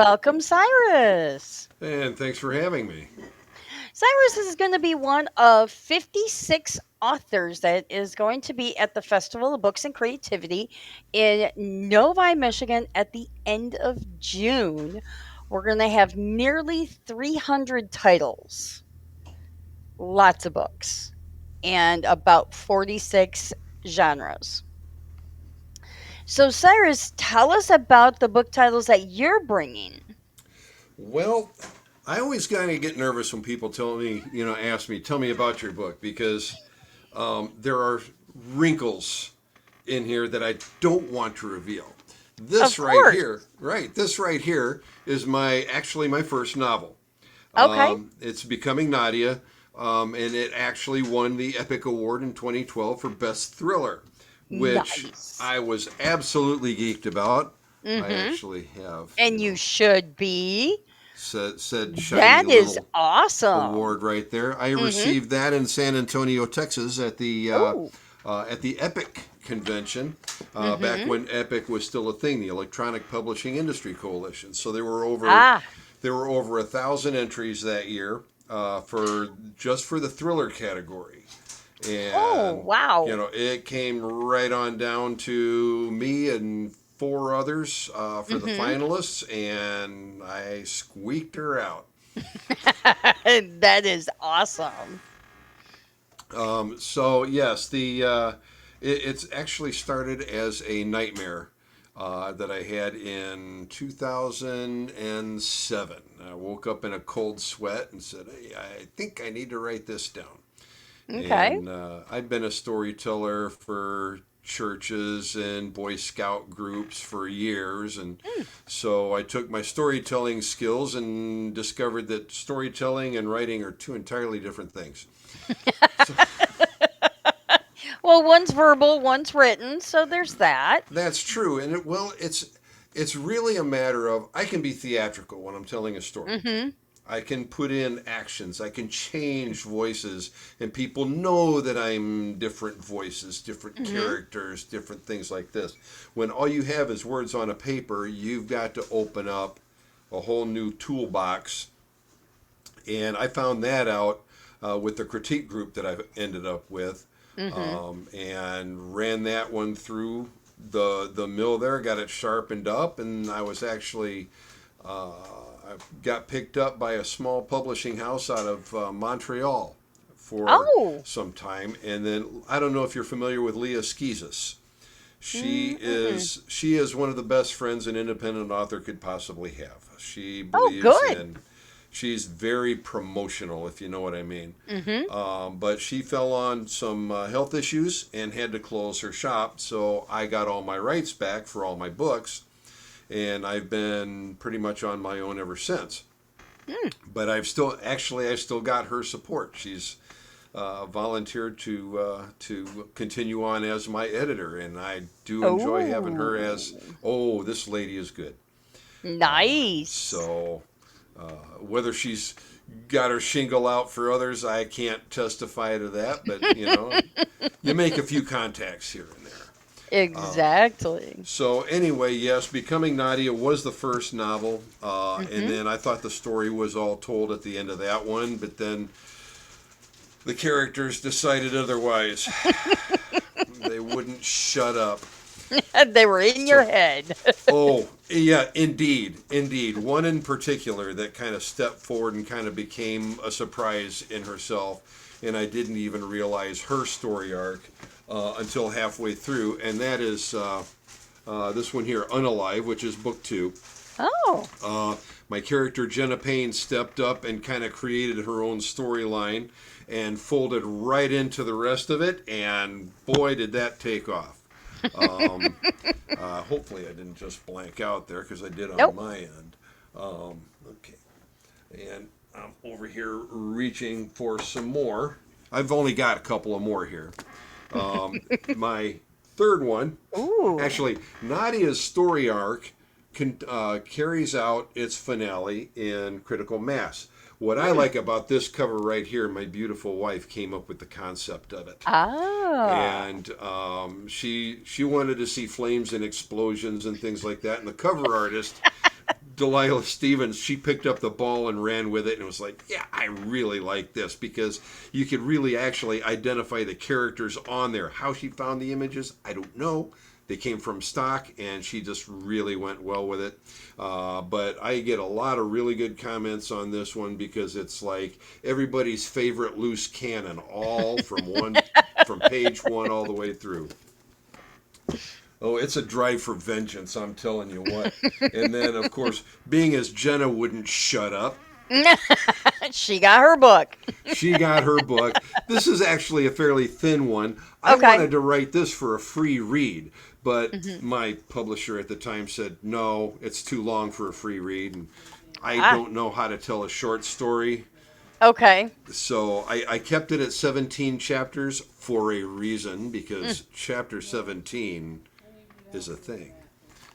Welcome, Cyrus. And thanks for having me. Cyrus is going to be one of 56 authors that is going to be at the Festival of Books and Creativity in Novi, Michigan at the end of June. We're going to have nearly 300 titles, lots of books, and about 46 genres. So, Cyrus, tell us about the book titles that you're bringing. Well, I always kind of get nervous when people tell me, ask me, tell me about your book because there are wrinkles in here that I don't want to reveal. Of This right course. here, right, this right here is my first novel. Okay. It's Becoming Nadia, and it actually won the Epic Award in 2012 for Best Thriller, which Nice. I was absolutely geeked about. I Mhm. actually have, And you should be. said shiny That is little awesome. award right there. I Mhm. received that in San Antonio, Texas, Ooh. at the Epic convention, back Mhm. when Epic was still a thing, the Electronic Publishing Industry Coalition. So Ah. there were over 1,000 entries that year for just for the thriller category, Oh, and wow. it came right on down to me and four others for the Mhm. finalists, and I squeaked her out. That is awesome. So yes, it's actually started as a nightmare that I had in 2007. I woke up in a cold sweat and said, "Hey, I think I need to write this down." Okay. And I've been a storyteller for churches and Boy Scout groups for years, and Hmm. so I took my storytelling skills and discovered that storytelling and writing are two entirely different things. So Well, one's verbal, one's written, so there's that. that's true, and it's really a matter of I can be theatrical when I'm telling a story. Mhm. I can put in actions. I can change voices, and people know that I'm different voices, different Mhm. characters, different things like this. When all you have is words on a paper, you've got to open up a whole new toolbox, and I found that out with the critique group that I've ended up with, Mhm. and ran that one through the mill there, got it sharpened up, and I got picked up by a small publishing house out of Montreal for Oh. some time, and then I don't know if you're familiar with Leah Skeezis. Mm-mm. She is one of the best friends an independent author could possibly have. She Oh, believes good. in She's very promotional, if you know what I mean. Mhm. But she fell on some health issues and had to close her shop, so I got all my rights back for all my books, and I've been pretty much on my own ever since. Mm. But I've still got her support. She's volunteered to continue on as my editor, and I do enjoy having her as, Oh. oh, this lady is good. Nice. So whether she's got her shingle out for others, I can't testify to that, but you make a few contacts here and there. Exactly. So anyway, yes, Becoming Nadia was the first novel, and Mhm. then I thought the story was all told at the end of that one, but then the characters decided otherwise. They wouldn't shut up. They were in your So, head. oh yeah, indeed, indeed. One in particular that kind of stepped forward and kind of became a surprise in herself, and I didn't even realize her story arc until halfway through, and that is this one here, Unalive, which is book two. Oh. Uh, my character Jenna Payne stepped up and kind of created her own storyline and folded right into the rest of it, and boy, did that take off. Um, Hopefully, I didn't just blank out there because I did on Nope. my end. Okay, and I'm over here reaching for some more. I've only got a couple of more here. My third one, Ooh. actually, Nadia's story arc carries out its finale in Critical Mass. What I Hmm. like about this cover right here, my beautiful wife came up with the concept of it, Ah. and she wanted to see flames and explosions and things like that. And the cover artist Delilah Stevens, she picked up the ball and ran with it and was like, yeah, I really like this because you could really actually identify the characters on there. How she found the images, I don't know. They came from stock, and she just really went well with it. But I get a lot of really good comments on this one because it's like everybody's favorite loose cannon, all from page one all the way through. Oh, it's a drive for vengeance, I'm telling you what. And then, of course, being as Jenna wouldn't shut up, She got her book. she got her book. This is actually a fairly thin one. I Okay. wanted to write this for a free read, but Hmm. my publisher at the time said, no, it's too long for a free read. And I Ah, don't know how to tell a short story. okay. So I kept it at 17 chapters for a reason, Mm. because chapter 17 is a thing.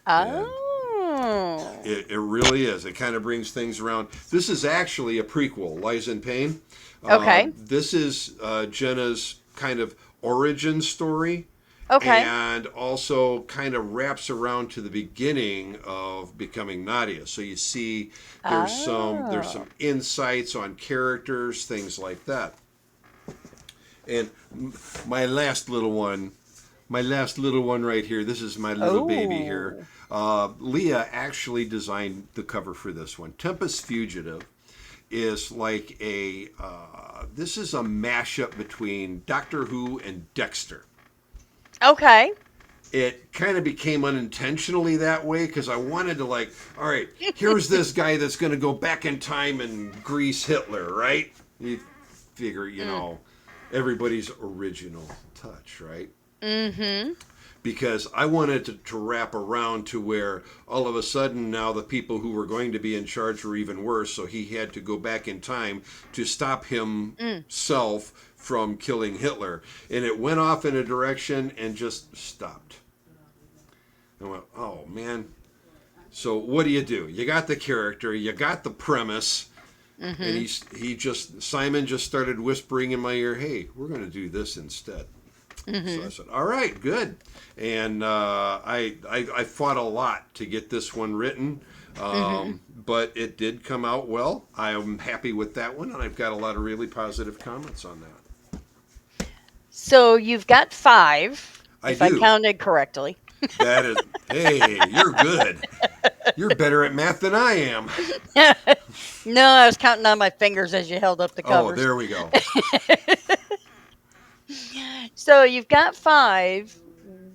And Oh. it really is. It kind of brings things around. This is actually a prequel, Lies in Pain. Okay. This is Jenna's kind of origin story, Okay. and also kind of wraps around to the beginning of becoming Nadia. So you see, there's some Oh. insights on characters, things like that. And my last little one, my last little one right here. This is my little baby here. Oh. Leah actually designed the cover for this one. Tempest Fugitive is like this is a mashup between Doctor Who and Dexter. Okay. It kind of became unintentionally that way because I wanted to, like, all right, here's this guy that's going to go back in time and grease Hitler, right? You figure, Mm. everybody's original touch, right? Mm-hmm. Because I wanted to wrap around to where all of a sudden now the people who were going to be in charge were even worse, so he had to go back in time to stop Mm. himself from killing Hitler. And it went off in a direction and just stopped. I went, oh man. So what do? You got the character, you got the premise, and Mm-hmm. Simon just started whispering in my ear, hey, we're going to do this instead. So Mm-hmm. I said, all right, good. And I fought a lot to get this one written, Mm-hmm. but it did come out well. I am happy with that one, and I've got a lot of really positive comments on that. So you've got five, I if I do. counted correctly. That is, hey, you're good. You're better at math than I am. No, I was counting on my fingers as you held up the Oh, covers. there we go. So you've got five.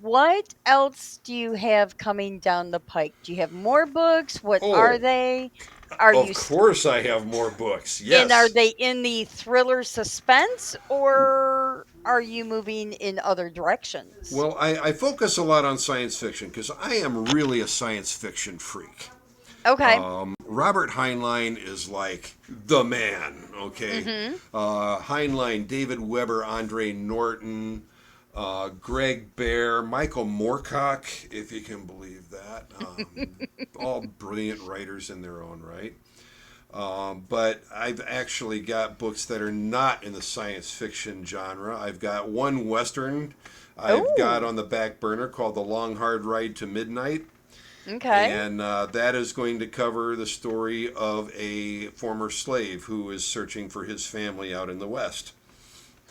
What else do you have coming down the pike? Do you have more books? What are Oh, they? Are you of course I have more books. and are Yes. they in the thriller suspense, or are you moving in other directions? Well, I focus a lot on science fiction because I am really a science fiction freak. Okay. Robert Heinlein is like the man, okay? Mhm. Heinlein, David Weber, Andre Norton, Greg Bear, Michael Moorcock, if you can believe that. All brilliant writers in their own right. But I've actually got books that are not in the science fiction genre. I've got one Western I've got Oh, on the back burner called The Long Hard Ride to Midnight. okay. And that is going to cover the story of a former slave who is searching for his family out in the West.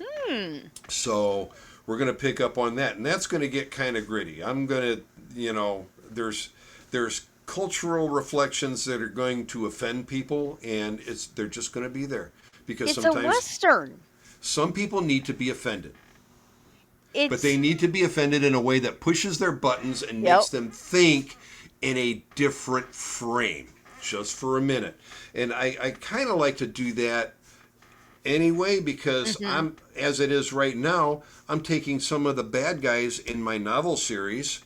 Hmm. So we're going to pick up on that, and that's going to get kind of gritty. I'm going to, there's cultural reflections that are going to offend people, and they're just going to be there because It's a sometimes western. some people need to be offended, but they It's need to be offended in a way that pushes their buttons and yep. makes them think in a different frame just for a minute. And I kind of like to do that anyway because Mhm. as it is right now, I'm taking some of the bad guys in my novel series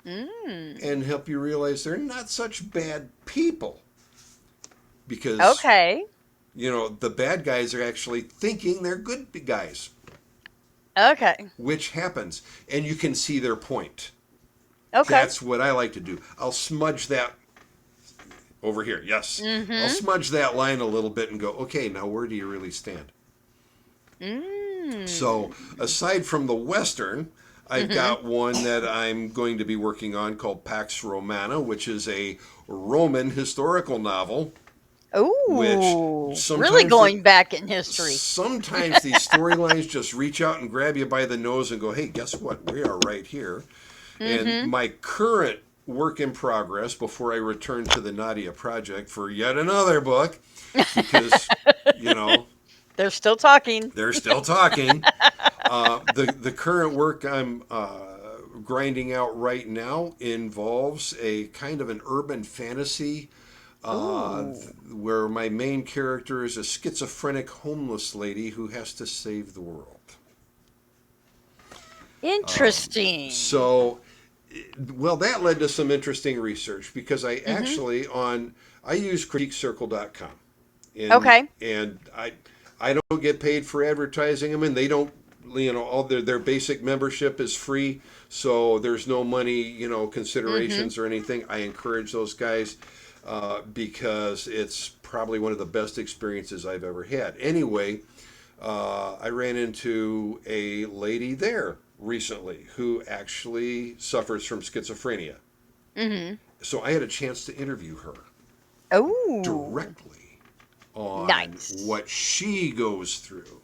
Mm. and help you realize they're not such bad people because Okay. the bad guys are actually thinking they're good guys, Okay. which happens, and you can see their point. Okay. That's what I like to do. I'll smudge that over here. Yes. I'll Mhm. smudge that line a little bit and go, okay, now where do you really stand? So, Mm. aside from the Western, I've got one that I'm going to be working on called Pax Romana, which is a Roman historical novel, which Ooh, really sometimes going back in history. sometimes these storylines just reach out and grab you by the nose and go, "Hey, guess what? We are right here." And Mm-hmm. my current work in progress before I return to the NADIA project for yet another book, because you know They're still talking. they're still talking. The current work I'm grinding out right now involves a kind of an urban fantasy Ooh, where my main character is a schizophrenic homeless lady who has to save the world. interesting. So, well, that led to some interesting research because Mm-hmm. I use critiquecircle.com, Okay. and I don't get paid for advertising them, and they don't, all their basic membership is free, so there's no money, Mm-hmm. considerations or anything. I encourage those guys because it's probably one of the best experiences I've ever had. Anyway, I ran into a lady there recently who actually suffers from schizophrenia. Mm-hmm. So I had a chance to interview her Oh, directly on nice. what she goes through.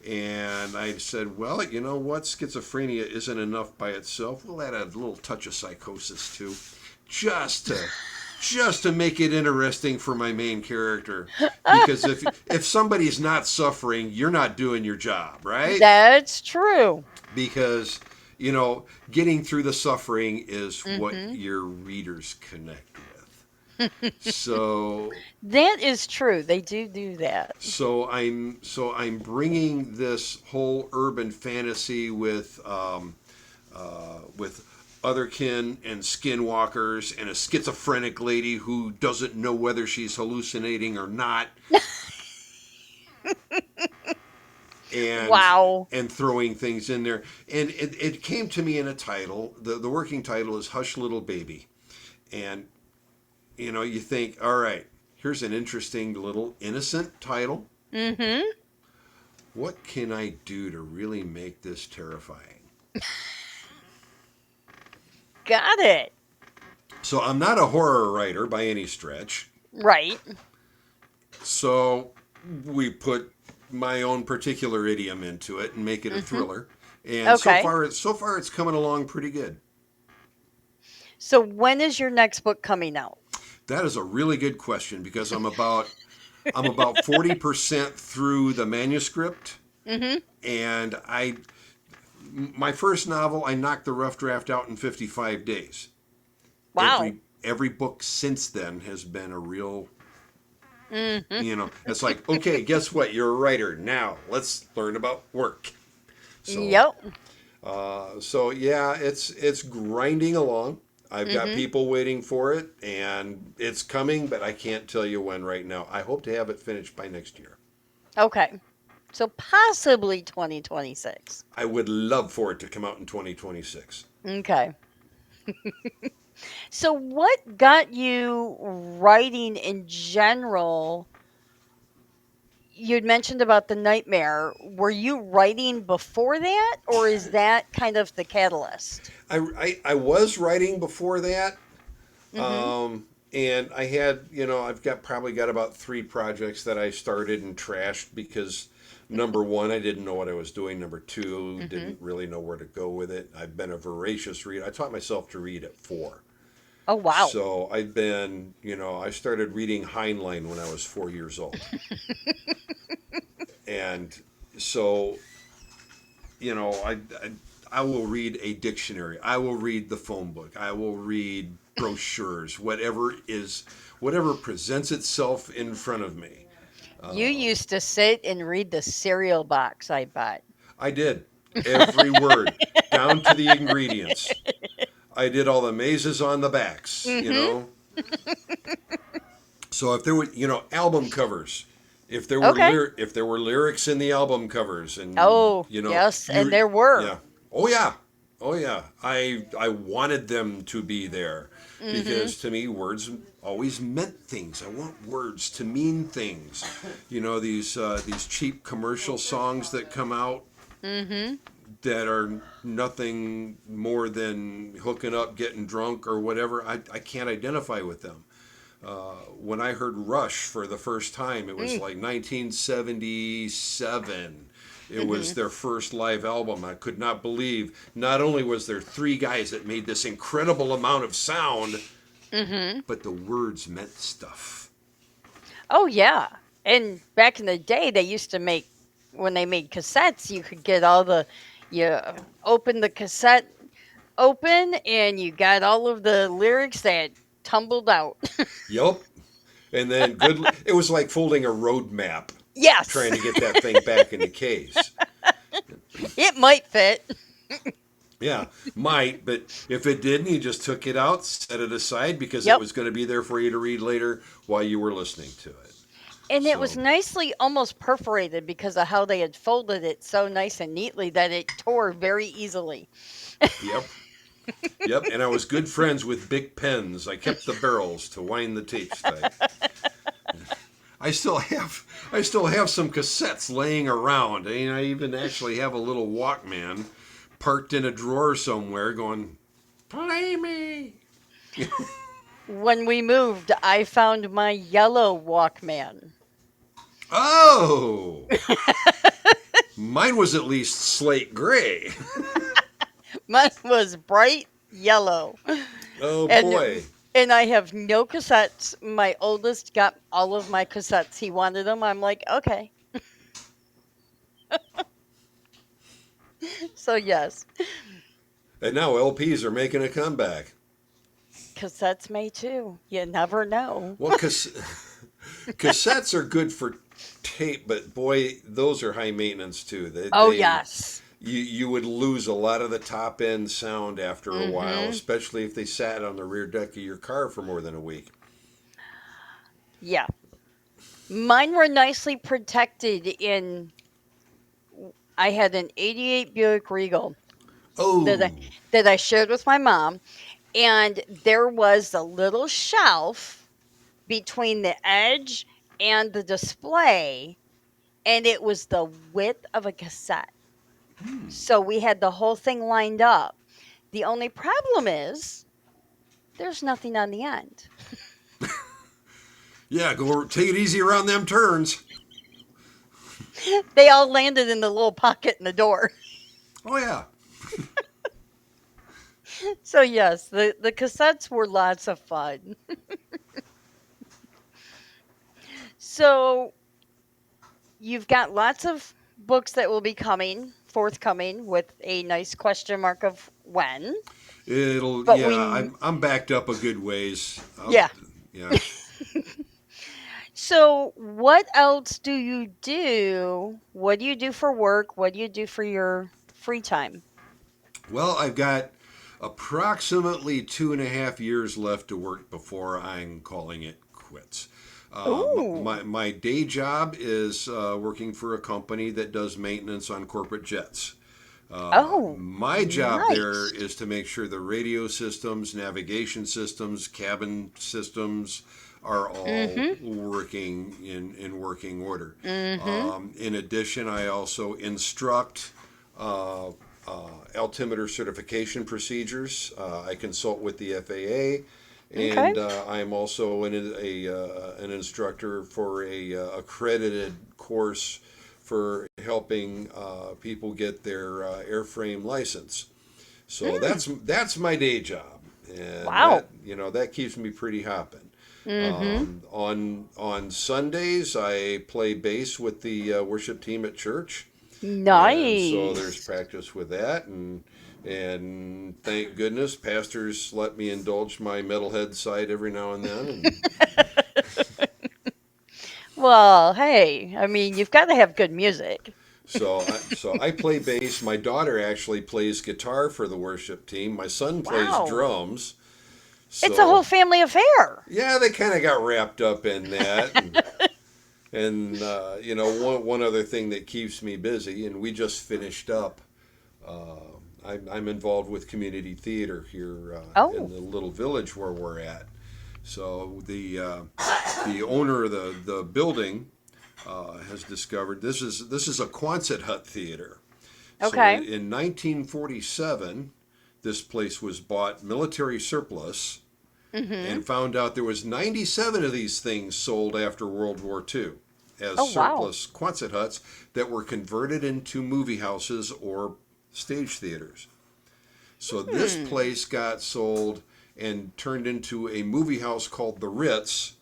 And I said, well, you know what? Schizophrenia isn't enough by itself. We'll add a little touch of psychosis too, just to just to make it interesting for my main character. Because if somebody's not suffering, you're not doing your job, right? That's true. Because getting through the suffering is what Mm-hmm. your readers connect with. So That is true. They do that. I'm bringing this whole urban fantasy with otherkin and skinwalkers and a schizophrenic lady who doesn't know whether she's hallucinating or not, and Wow. throwing things in there. And it came to me in a title. The working title is Hush Little Baby. And you think, all right, here's an interesting little innocent title. Mm-hmm. What can I do to really make this terrifying? Got it. So I'm not a horror writer by any stretch. Right. So we put my own particular idiom into it and make it a Mm-hmm. thriller. And Okay. so far it's coming along pretty good. So when is your next book coming out? That is a really good question because I'm about 40% through the manuscript, Mm-hmm. and my first novel I knocked the rough draft out in 55 days. Wow. Every book since then has been a real, Mm-hmm. it's like, okay, guess what? You're a writer now. Let's learn about work. So Yep. so yeah, it's grinding along. I've got Mm-hmm. people waiting for it, and it's coming, but I can't tell you when right now. I hope to have it finished by next year. Okay. So possibly 2026. I would love for it to come out in 2026. Okay. So what got you writing in general? You'd mentioned about the nightmare. Were you writing before that, or is that kind of the catalyst? I was writing before that, Mm-hmm. and I had, I've probably got about three projects that I started and trashed because number one, I didn't know what I was doing. Number two, Mm-hmm. didn't really know where to go with it. I've been a voracious reader. I taught myself to read at 4. Oh wow. So I started reading Heinlein when I was 4 years old. And so, I will read a dictionary. I will read the phone book. I will read brochures, whatever presents itself in front of me. You Uh, used to sit and read the cereal box I bought. I did every word down to the ingredients. I did all the mazes on the backs. Mm-hmm. So if there were, album covers, Okay. if there were lyrics in the album covers, and Oh, yes, and you there were. yeah, oh yeah, oh yeah, I wanted them to be there Mm-hmm. because to me words always meant things. I want words to mean things. These cheap commercial songs that come out, Mm-hmm. that are nothing more than hooking up, getting drunk, or whatever. I can't identify with them. When I heard Rush for the first time, it was Mm, like 1977. It was mhm. their first live album. I could not believe not only was there three guys that made this incredible amount of sound, Mhm. but the words meant stuff. Oh yeah. And back in the day, they used to make when they made cassettes, you could get all the you open the cassette open and you got all of the lyrics that tumbled out. Yup. And then good. It was like folding a road map, Yes. trying to get that thing back in the case. It might fit. Yeah, might, but if it didn't, you just took it out, set it aside because it Yep. was going to be there for you to read later while you were listening to it. And it was So, nicely almost perforated because of how they had folded it so nice and neatly that it tore very easily. yep, yep. And I was good friends with Bic pens. I kept the barrels to wind the tapes tight. I still have some cassettes laying around. I even actually have a little Walkman parked in a drawer somewhere, going, "Play me." When we moved, I found my yellow Walkman. Oh, mine was at least slate gray. Mine was bright yellow. Oh And boy. and I have no cassettes. My oldest got all of my cassettes. He wanted them. I'm like, okay. So yes, And now LPs are making a comeback. cassettes may too. You never know. Well, cassettes are good for tape, but boy, those are high maintenance too. Oh yes. You would lose a lot of the top end sound after a while, Mhm. especially if they sat on the rear deck of your car for more than a week. Yeah. Mine were nicely protected in I had an 88 Buick Regal that I Oh, that I shared with my mom, and there was a little shelf between the edge and the display, and it was the width of a cassette. So we had the whole thing lined up. The only problem is there's nothing on the end. yeah, go take it easy around them turns. They all landed in the little pocket in the door. Oh yeah. So yes, the cassettes were lots of fun. So you've got lots of books that will be forthcoming with a nice question mark of when. But Yeah, we I'm backed up a good ways. yeah. Yeah. So what else do you do? What do you do for work? What do you do for your free time? Well, I've got approximately 2.5 years left to work before I'm calling it quits. Ooh. My day job is working for a company that does maintenance on corporate jets. Oh, My job there nice. is to make sure the radio systems, navigation systems, cabin systems are all Mhm. working in working order. Mhm. In addition, I also instruct uh, altimeter certification procedures. I consult with the FAA, Okay. and I'm also an instructor for a accredited course for helping people get their airframe license. So Mm. that's my day job, and Wow. that keeps me pretty hopping. Mhm. On Sundays, I play bass with the worship team at church, and so there's Nice. practice with that, and thank goodness pastors let me indulge my metalhead side every now and then, and Well, hey, I mean, you've got to have good music. so I play bass. My daughter actually plays guitar for the worship team. My son plays Wow. drums. It's a whole So family affair. yeah, they kind of got wrapped up in that, and one other thing that keeps me busy, and we just finished up. Uh, I'm involved with community theater here in Oh. the little village where we're at. So the owner of the building has discovered this is a Quonset hut theater. So Okay. in 1947, this place was bought military surplus Mhm. and found out there was 97 of these things sold after World War II as Oh, wow. surplus Quonset huts that were converted into movie houses or stage theaters. So this Hmm. place got sold and turned into a movie house called the Ritz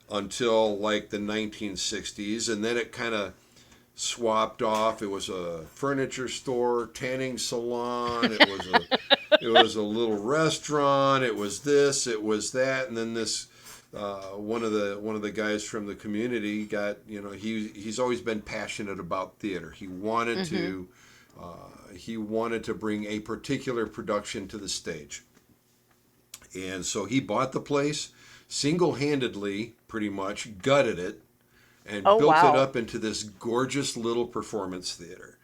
until like the 1960s, and then it kind of swapped off. It was a furniture store, tanning salon. It was a little restaurant. It was this. It was that. And then this one of the guys from the community got he's always been passionate about theater. Mhm. He wanted to bring a particular production to the stage, and so he bought the place single handedly, pretty much gutted it and Oh, built it wow. up into this gorgeous little performance theater.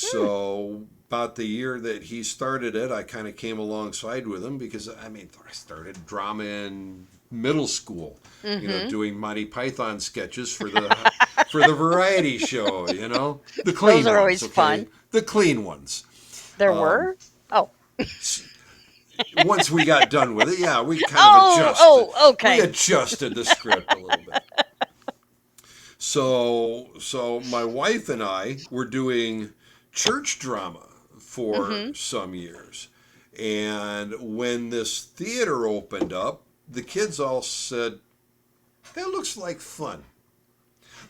Hmm. So about the year that he started it, I kind of came alongside with him because I started drama in middle school, Mhm. doing Monty Python sketches for the variety show, the Those clean are ones, always okay, fun. the clean ones. There Um, were? Oh. Once we got done with it, yeah, we kind of Oh, adjusted. oh, We okay. adjusted the script a little bit. So my wife and I were doing church drama for Mhm. some years. And when this theater opened up, the kids all said, "That looks like fun."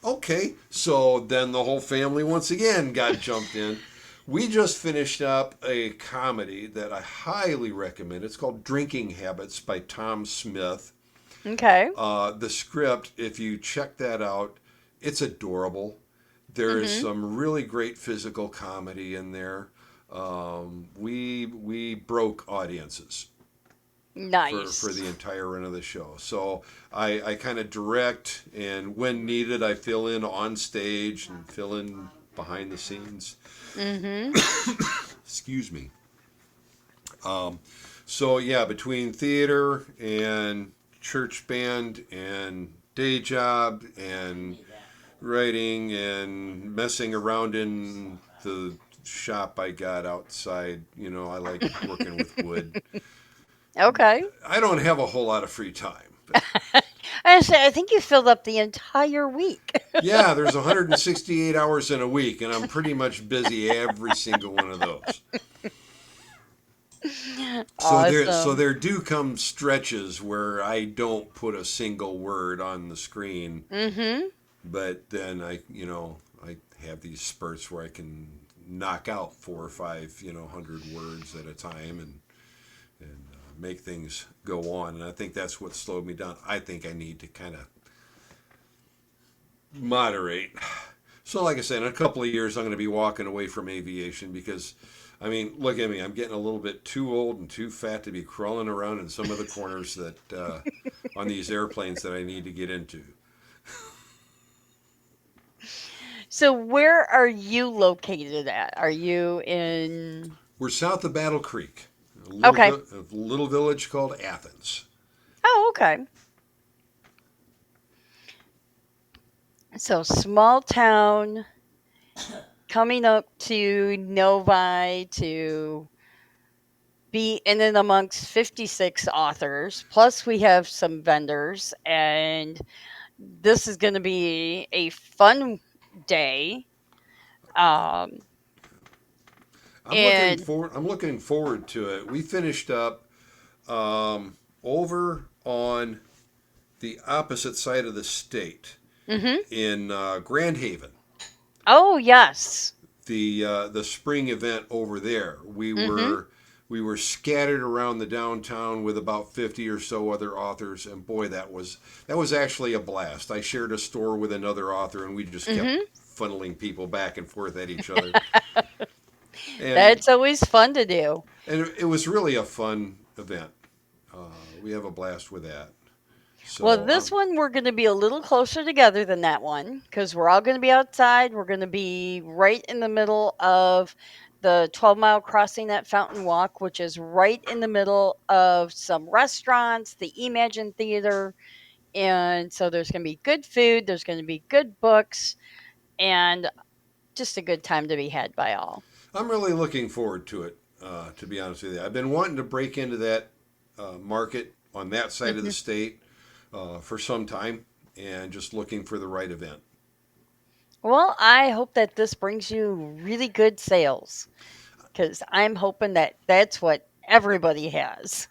Okay, so then the whole family once again got jumped in. We just finished up a comedy that I highly recommend. It's called Drinking Habits by Tom Smith. Okay. The script, if you check that out, it's adorable. There is Mhm. some really great physical comedy in there. We broke audiences for Nice. the entire run of the show. So I kind of direct, and when needed, I fill in on stage and fill in behind the scenes. Mhm. Excuse me. So yeah, between theater and church band and day job and writing and messing around in the shop I got outside, I like working with wood. Okay. I don't have a whole lot of free time, but I think you filled up the entire week. yeah, there's 168 hours in a week, and I'm pretty much busy every single one of those. So Awesome. there do come stretches where I don't put a single word on the screen, Mhm. but then I have these spurts where I can knock out 4 or 5 100 words at a time and make things go on. And I think that's what slowed me down. I think I need to kind of moderate. So, like I said, in a couple of years, I'm going to be walking away from aviation because, look at me. I'm getting a little bit too old and too fat to be crawling around in some of the corners that on these airplanes that I need to get into. So where are you located at? Are you in? We're south of Battle Creek, a little, Okay. a little village called Athens. Oh, okay. So small town coming up to Novi to be in and amongst 56 authors. Plus, we have some vendors, and this is going to be a fun day. Um, and I'm looking forward to it. We finished up over on the opposite side of the state mhm. in Grand Haven. Oh, yes. The spring event over there. We Mhm. were we were scattered around the downtown with about 50 or so other authors, and boy, that was actually a blast. I shared a store with another author, and we just kept Mhm. funneling people back and forth at each other, and That's always fun to do. and it was really a fun event. We have a blast with that. Well, So this one we're going to be a little closer together than that one because we're all going to be outside. We're going to be right in the middle of the 12-mile crossing at Fountain Walk, which is right in the middle of some restaurants, the Imagine Theater. And so there's going to be good food, there's going to be good books, and just a good time to be had by all. I'm really looking forward to it. To be honest with you, I've been wanting to break into that market on that side of the Mhm. state for some time, and just looking for the right event. Well, I hope that this brings you really good sales because I'm hoping that that's what everybody has.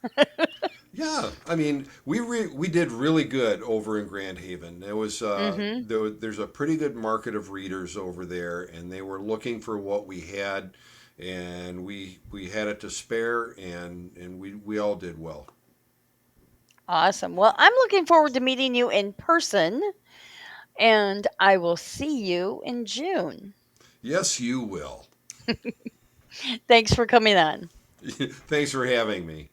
Yeah, I mean, we did really good over in Grand Haven. Hmm. There's a pretty good market of readers over there, and they were looking for what we had, and we had it to spare, and we all did well. Awesome. Well, I'm looking forward to meeting you in person, and I will see you in June. Yes, you will. Thanks for coming on. Thanks for having me.